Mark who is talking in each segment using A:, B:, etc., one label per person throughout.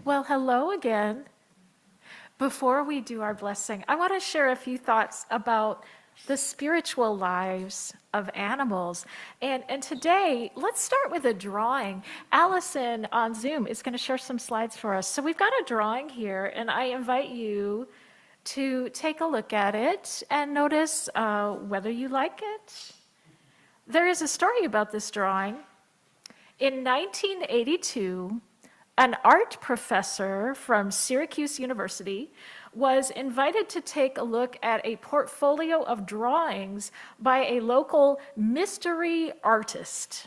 A: Well, hello again. Before we do our blessing, I want to share a few thoughts about the spiritual lives of animals. And today, let's start with a drawing. Allison on Zoom is going to share some slides for us. So we've got a drawing here, and I invite you to take a look at it and notice whether you like it. There is a story about this drawing. In 1982, an art professor from Syracuse University was invited to take a look at a portfolio of drawings by a local mystery artist.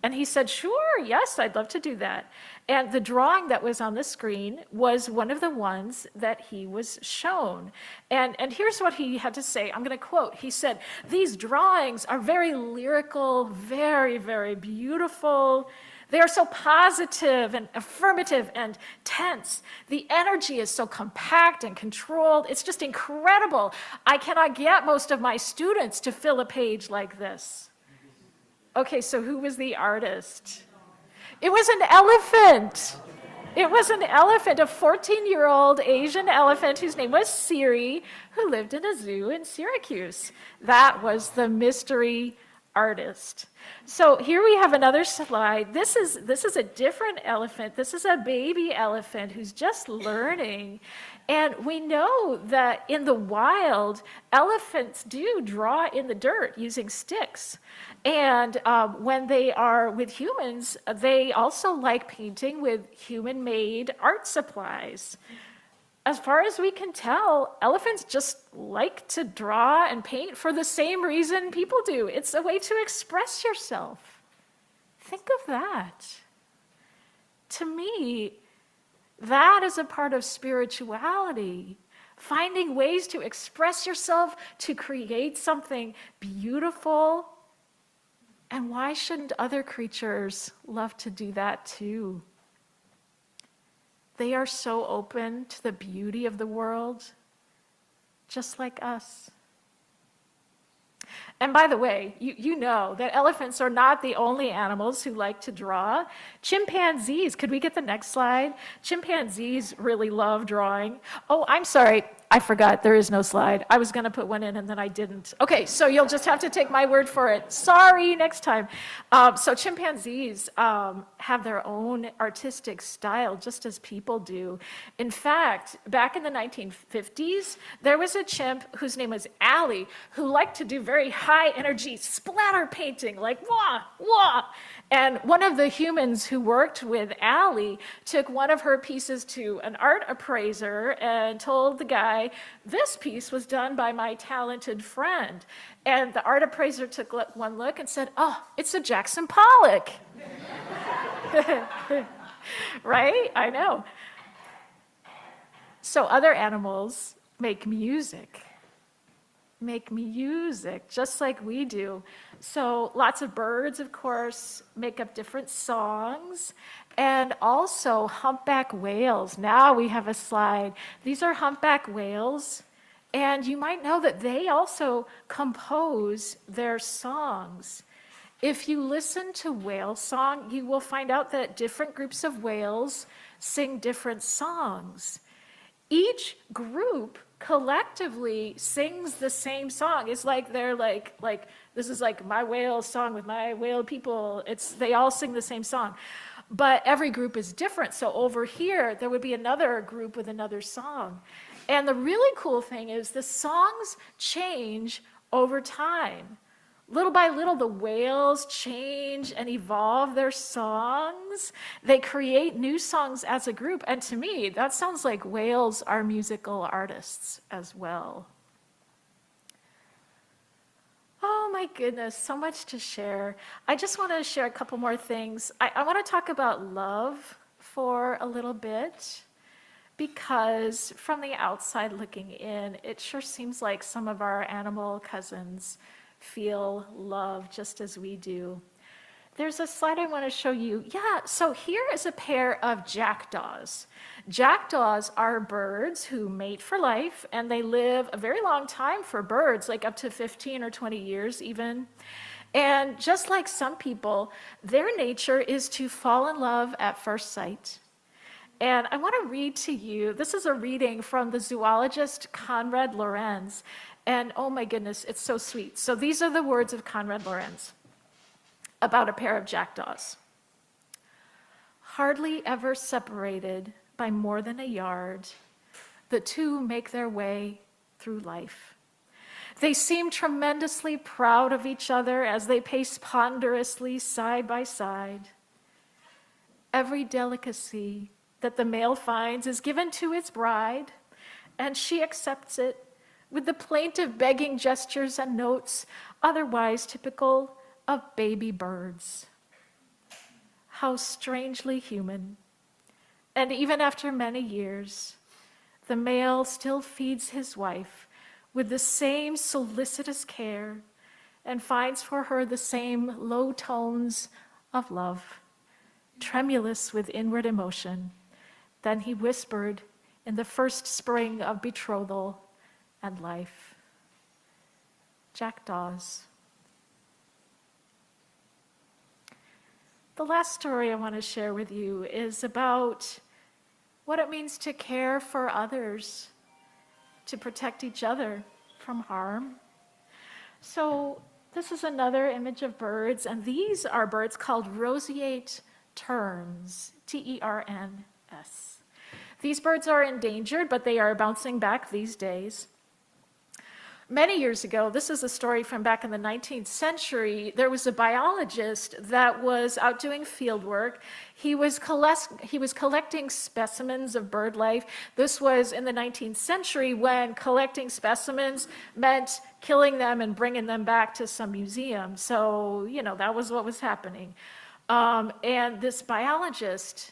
A: And he said, sure, yes, I'd love to do that. And the drawing that was on the screen was one of the ones that he was shown. And here's what he had to say. I'm going to quote. He said, "These drawings are very lyrical, very, very beautiful. They are so positive and affirmative and tense. The energy is so compact and controlled. It's just incredible. I cannot get most of my students to fill a page like this." Okay, so who was the artist? It was an elephant. It was an elephant, a 14-year-old Asian elephant whose name was Siri, who lived in a zoo in Syracuse. That was the mystery artist. So here we have another slide. This is a different elephant. This is a baby elephant who's just learning. And we know that in the wild, elephants do draw in the dirt using sticks. And when they are with humans, they also like painting with human-made art supplies. As far as we can tell, elephants just like to draw and paint for the same reason people do. It's a way to express yourself. Think of that. To me, that is a part of spirituality. Finding ways to express yourself, to create something beautiful. And why shouldn't other creatures love to do that too? They are so open to the beauty of the world, just like us. And by the way, you know that elephants are not the only animals who like to draw. Chimpanzees, could we get the next slide? Chimpanzees really love drawing. Oh, I'm sorry, I forgot, there is no slide. I was gonna put one in and then I didn't. Okay, so you'll just have to take my word for it. Sorry, next time. So chimpanzees have their own artistic style, just as people do. In fact, back in the 1950s, there was a chimp whose name was Allie, who liked to do very high energy splatter painting, like wah, wah. And one of the humans who worked with Allie took one of her pieces to an art appraiser and told the guy, "This piece was done by my talented friend." And the art appraiser took one look and said, "Oh, it's a Jackson Pollock." Right? I know. So other animals make music just like we do. So lots of birds, of course, make up different songs, and also humpback whales. Now we have a slide. These are humpback whales, and you might know that they also compose their songs. If you listen to whale song, you will find out that different groups of whales sing different songs. Each group collectively sings the same song. It's like they're like this is like my whale song with my whale people. They all sing the same song. But every group is different. So over here, there would be another group with another song. And the really cool thing is the songs change over time. Little by little, the whales change and evolve their songs. They create new songs as a group. And to me, that sounds like whales are musical artists as well. Oh my goodness, so much to share. I just want to share a couple more things. I want to talk about love for a little bit, because from the outside looking in, it sure seems like some of our animal cousins feel love just as we do. There's a slide I want to show you. Yeah, so here is a pair of jackdaws. Jackdaws are birds who mate for life, and they live a very long time for birds, like up to 15 or 20 years even. And just like some people, their nature is to fall in love at first sight. And I want to read to you, this is a reading from the zoologist Conrad Lorenz. And oh my goodness, it's so sweet. So these are the words of Conrad Lorenz about a pair of jackdaws. Hardly ever separated by more than a yard, the two make their way through life. They seem tremendously proud of each other as they pace ponderously side by side. Every delicacy that the male finds is given to his bride, and she accepts it with the plaintive begging gestures and notes otherwise typical of baby birds. How strangely human. And even after many years, the male still feeds his wife with the same solicitous care and finds for her the same low tones of love, tremulous with inward emotion, than he whispered in the first spring of betrothal and life. Jackdaws. The last story I want to share with you is about what it means to care for others, to protect each other from harm. So this is another image of birds, and these are birds called roseate terns, Terns. These birds are endangered, but they are bouncing back these days. Many years ago, this is a story from back in the 19th century, there was a biologist that was out doing field work. He was collecting specimens of bird life. This was in the 19th century when collecting specimens meant killing them and bringing them back to some museum. So, that was what was happening. And this biologist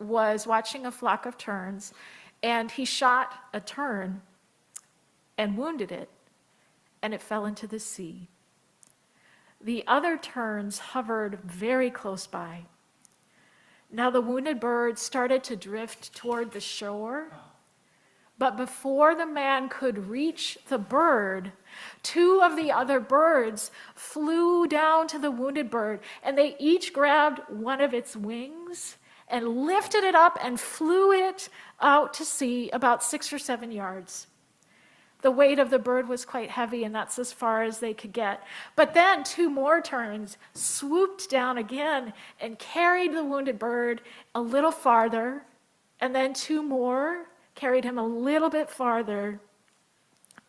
A: was watching a flock of terns, and he shot a tern and wounded it, and it fell into the sea. The other terns hovered very close by. Now the wounded bird started to drift toward the shore, but before the man could reach the bird, two of the other birds flew down to the wounded bird, and they each grabbed one of its wings and lifted it up and flew it out to sea about 6 or 7 yards. The weight of the bird was quite heavy, and that's as far as they could get. But then 2 more terns swooped down again and carried the wounded bird a little farther, and then 2 more carried him a little bit farther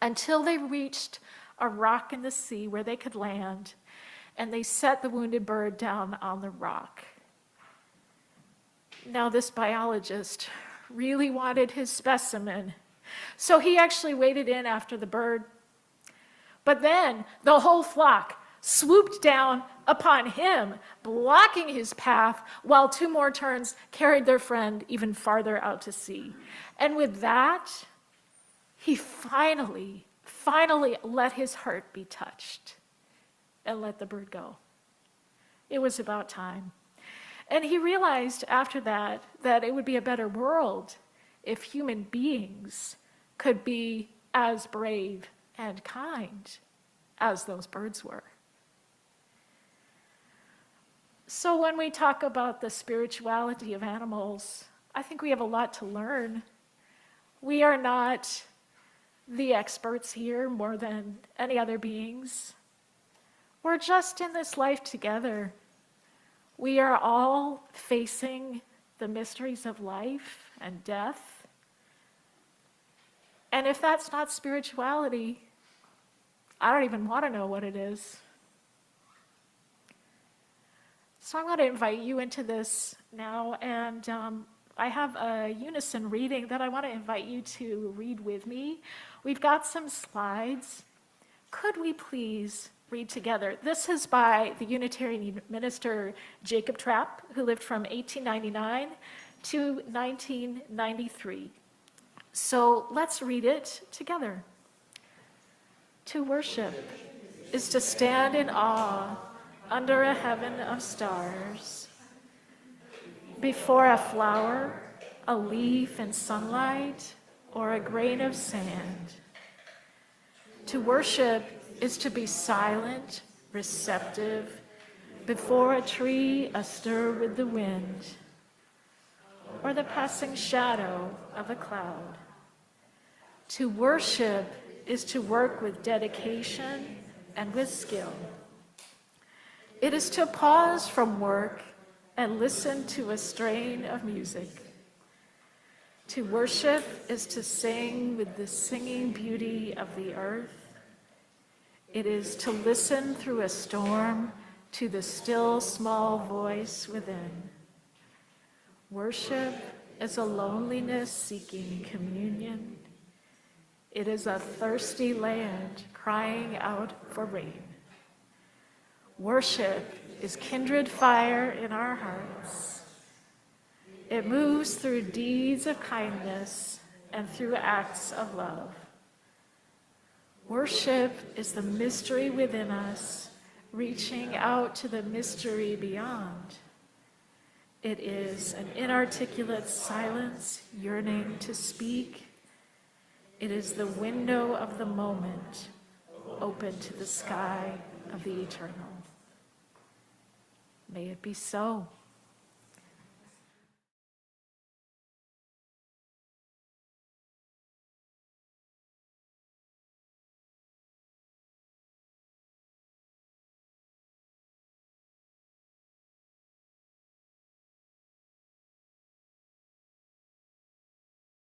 A: until they reached a rock in the sea where they could land, and they set the wounded bird down on the rock. Now, this biologist really wanted his specimen, so he actually waded in after the bird. But then the whole flock swooped down upon him, blocking his path, while 2 more terns carried their friend even farther out to sea. And with that, he finally let his heart be touched and let the bird go. It was about time. And he realized after that it would be a better world if human beings could be as brave and kind as those birds were. So when we talk about the spirituality of animals, I think we have a lot to learn. We are not the experts here more than any other beings. We're just in this life together. We are all facing the mysteries of life and death. And if that's not spirituality, I don't even want to know what it is. So I want to invite you into this now, and I have a unison reading that I want to invite you to read with me. We've got some slides. Could we please read together? This is by the Unitarian minister Jacob Trapp, who lived from 1899 to 1993. So let's read it together. To worship is to stand in awe under a heaven of stars, before a flower, a leaf in sunlight, or a grain of sand. To worship is to be silent, receptive, before a tree astir with the wind, or the passing shadow of a cloud. To worship is to work with dedication and with skill. It is to pause from work and listen to a strain of music. To worship is to sing with the singing beauty of the earth. It is to listen through a storm to the still small voice within. Worship is a loneliness seeking communion. It is a thirsty land crying out for rain. Worship is kindred fire in our hearts. It moves through deeds of kindness and through acts of love. Worship is the mystery within us, reaching out to the mystery beyond. It is an inarticulate silence yearning to speak. It is the window of the moment, open to the sky of the eternal. May it be so.